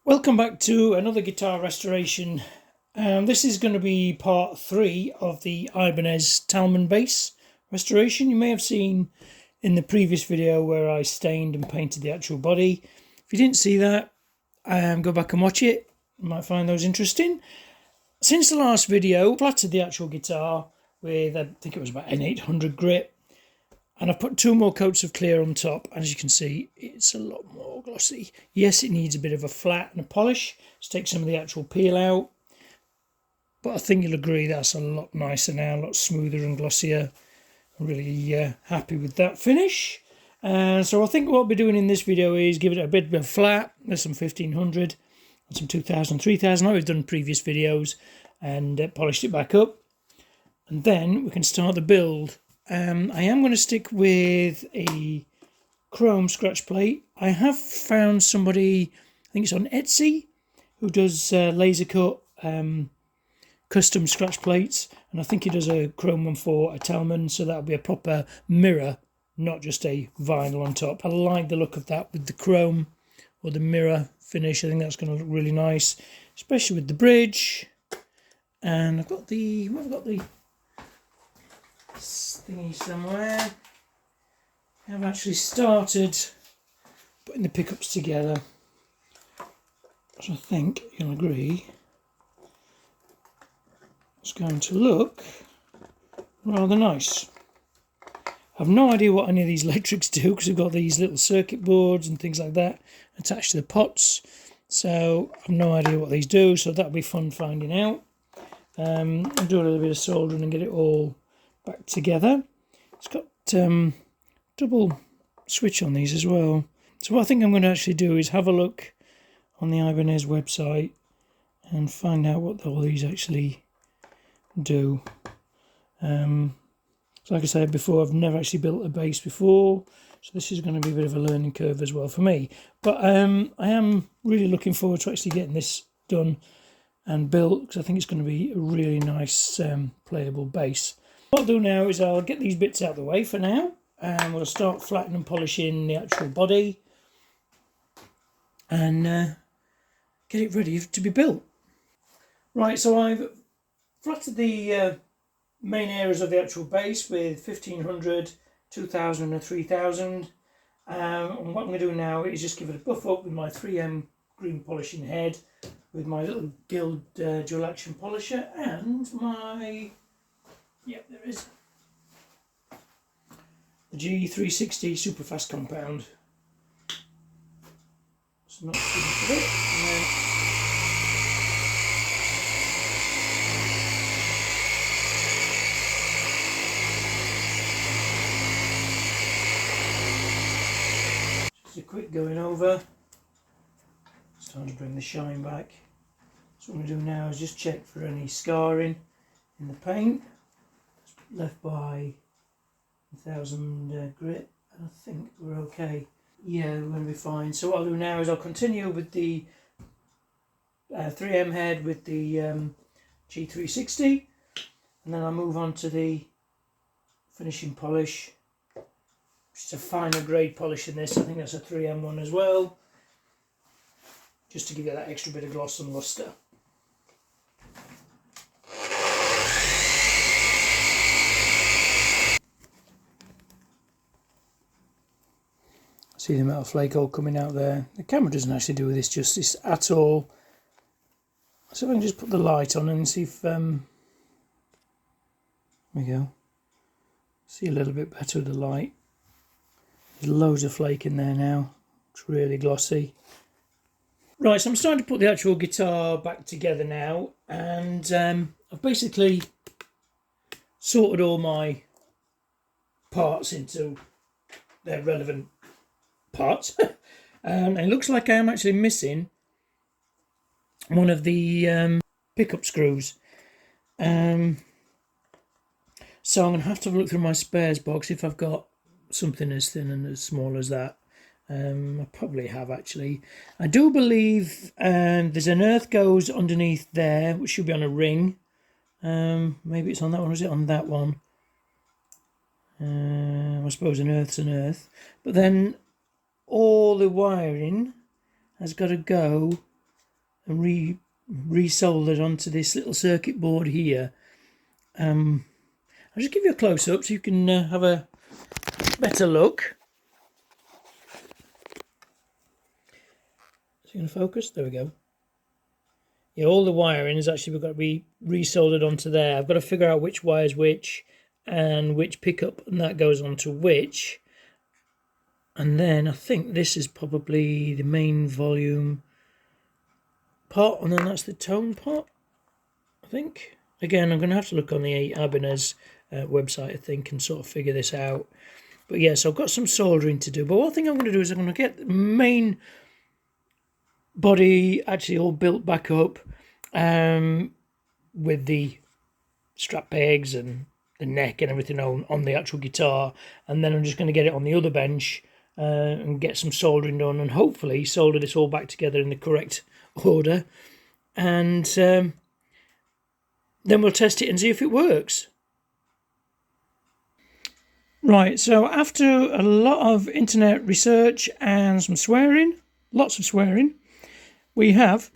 Welcome back to another guitar restoration. This is going to be part 3 of the Ibanez Talman bass restoration. You may have seen in the previous video where I stained and painted the actual body. If you didn't see that, go back and watch it. You might find those interesting. Since the last video, I flattered the actual guitar with, I think it was about an 800 grit. And I've put 2 more coats of clear on top. As you can see, it's a lot more glossy. Yes, it needs a bit of a flat and a polish to take some of the actual peel out. But I think you'll agree that's a lot nicer now, a lot smoother and glossier. I'm really happy with that finish. So I think what I'll be doing in this video is give it a bit of a flat. There's some 1500 and some 2000, 3000 like we've done in previous videos, and polished it back up. And then we can start the build. I am going to stick with a chrome scratch plate. I have found somebody, I think it's on Etsy, who does laser cut custom scratch plates, and I think he does a chrome one for a Talman, so that'll be a proper mirror, not just a vinyl on top. I like the look of that with the chrome or the mirror finish. I think that's going to look really nice, especially with the bridge. And I've got the thingy somewhere. I've actually started putting the pickups together, so I think you'll agree it's going to look rather nice. I've no idea what any of these electrics do, because we've got these little circuit boards and things like that attached to the pots, so I've no idea what these do, so that'll be fun finding out. I'll do a little bit of soldering and get it all back together. It's got double switch on these as well. So what I think I'm going to actually do is have a look on the Ibanez website and find out what all these actually do. So like I said before, I've never actually built a bass before, so this is going to be a bit of a learning curve as well for me. But I am really looking forward to actually getting this done and built, because I think it's going to be a really nice playable bass. What I'll do now is I'll get these bits out of the way for now, and we'll start flattening and polishing the actual body and get it ready to be built. Right, so I've flattered the main areas of the actual base with 1500, 2000 and 3000. And what I'm going to do now is just give it a buff up with my 3M green polishing head, with my little Guild dual action polisher, and my, yep, there is the G360 super fast compound. It's not too much of it. And then just a quick going over. It's time to bring the shine back. So what I'm going to do now is just check for any scarring in the paint. It's left by 1000 grit, and I think we're okay. Yeah, we're going to be fine. So what I'll do now is I'll continue with the 3M head with the G360, and then I'll move on to the finishing polish, which is a finer grade polish in this. I think that's a 3M one as well, just to give it that extra bit of gloss and luster. See the metal flake all coming out there. The camera doesn't actually do this justice at all. So if I can just put the light on and see if, there we go. See a little bit better with the light. There's loads of flake in there now. It's really glossy. Right, so I'm starting to put the actual guitar back together now, and I've basically sorted all my parts into their relevant parts. And it looks like I am actually missing one of the pickup screws. So I'm going to have to look through my spares box if I've got something as thin and as small as that. I probably have, actually. I do believe there's an earth goes underneath there, which should be on a ring. Maybe it's on that one, or is it on that one? I suppose an earth's an earth. But then all the wiring has got to go and re-soldered onto this little circuit board here. I'll just give you a close-up so you can have a better look. Is it going to focus? There we go. Yeah, all the wiring is actually got to be re-soldered onto there. I've got to figure out which wire's which and which pickup and that goes onto which. And then I think this is probably the main volume part, and then that's the tone part, I think. Again, I'm going to have to look on the Ibanez website, I think, and sort of figure this out. But yeah, so I've got some soldering to do. But one thing I'm going to do is I'm going to get the main body actually all built back up with the strap pegs and the neck and everything on the actual guitar. And then I'm just going to get it on the other bench and get some soldering done and hopefully solder this all back together in the correct order. And then we'll test it and see if it works. Right, so after a lot of internet research and some swearing, lots of swearing, we have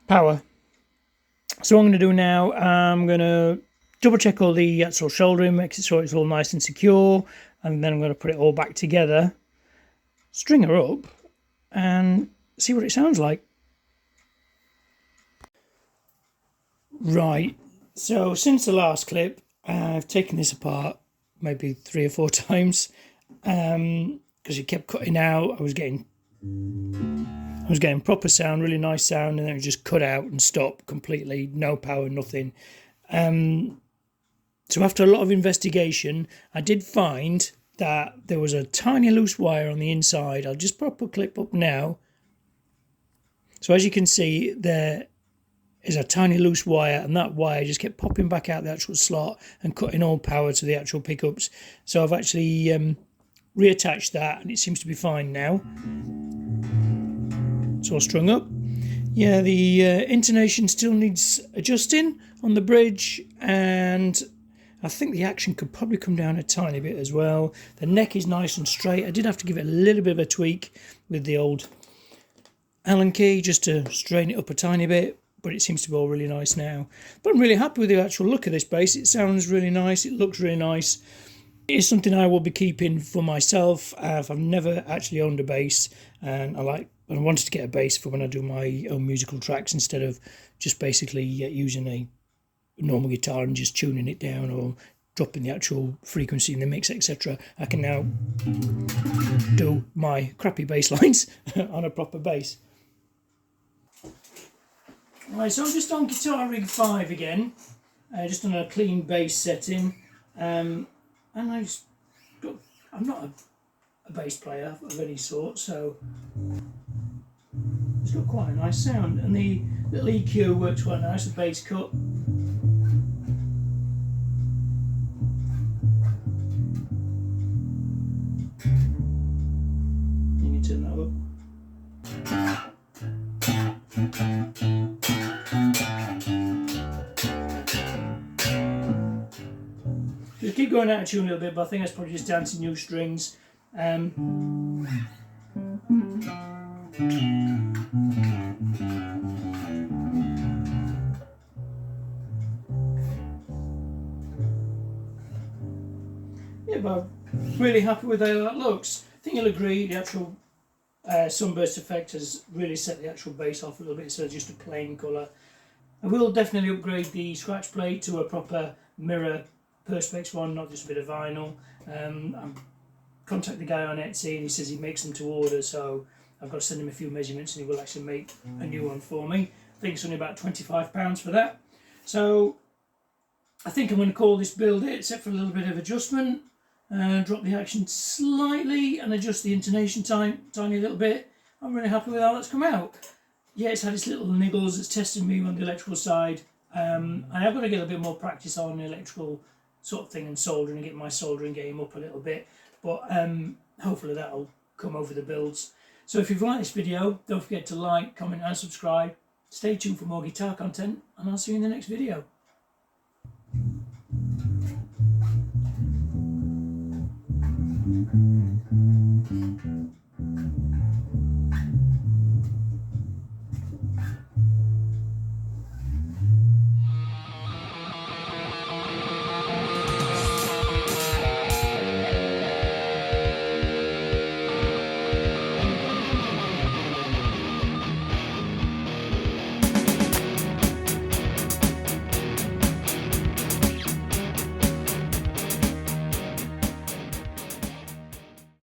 power. So what I'm going to do now, I'm going to double check all the actual soldering, make it so it's all nice and secure, and then I'm going to put it all back together, string her up, and see what it sounds like. Right, so since the last clip, I've taken this apart maybe 3 or 4 times because it kept cutting out. I was getting proper sound, really nice sound, and then it just cut out and stopped completely, no power, nothing. So after a lot of investigation, I did find that there was a tiny loose wire on the inside. I'll just pop a clip up now. So as you can see, there is a tiny loose wire, and that wire just kept popping back out the actual slot and cutting all power to the actual pickups. So I've actually reattached that, and it seems to be fine now. It's all strung up. Yeah, the intonation still needs adjusting on the bridge, and I think the action could probably come down a tiny bit as well. The neck is nice and straight. I did have to give it a little bit of a tweak with the old Allen key just to straighten it up a tiny bit, but it seems to be all really nice now. But I'm really happy with the actual look of this bass. It sounds really nice. It looks really nice. It is something I will be keeping for myself. I've never actually owned a bass, and I wanted to get a bass for when I do my own musical tracks instead of just basically using a normal guitar and just tuning it down or dropping the actual frequency in the mix, etc. I can now do my crappy bass lines on a proper bass. Right, so I'm just on Guitar Rig 5 again, just on a clean bass setting, and I'm not a bass player of any sort, so it's got quite a nice sound, and the little EQ works quite nice, the bass cut. You can turn that up. Just keep going out of tune a little bit, but I think that's probably just down to new strings. Yeah, but I'm really happy with how that looks. I think you'll agree the actual sunburst effect has really set the actual bass off a little bit instead of just a plain colour. I will definitely upgrade the scratch plate to a proper mirror perspex one, not just a bit of vinyl. I contact the guy on Etsy and he says he makes them to order, so I've got to send him a few measurements and he will actually make a new one for me. I think it's only about £25 for that. So I think I'm going to call this build it, except for a little bit of adjustment. Drop the action slightly and adjust the intonation tiny little bit. I'm really happy with how that's come out. Yeah, it's had its little niggles, it's tested me on the electrical side. I have got to get a bit more practice on the electrical sort of thing and soldering and get my soldering game up a little bit, but hopefully that'll come over the builds. So if you've liked this video, don't forget to like, comment and subscribe. Stay tuned for more guitar content, and I'll see you in the next video.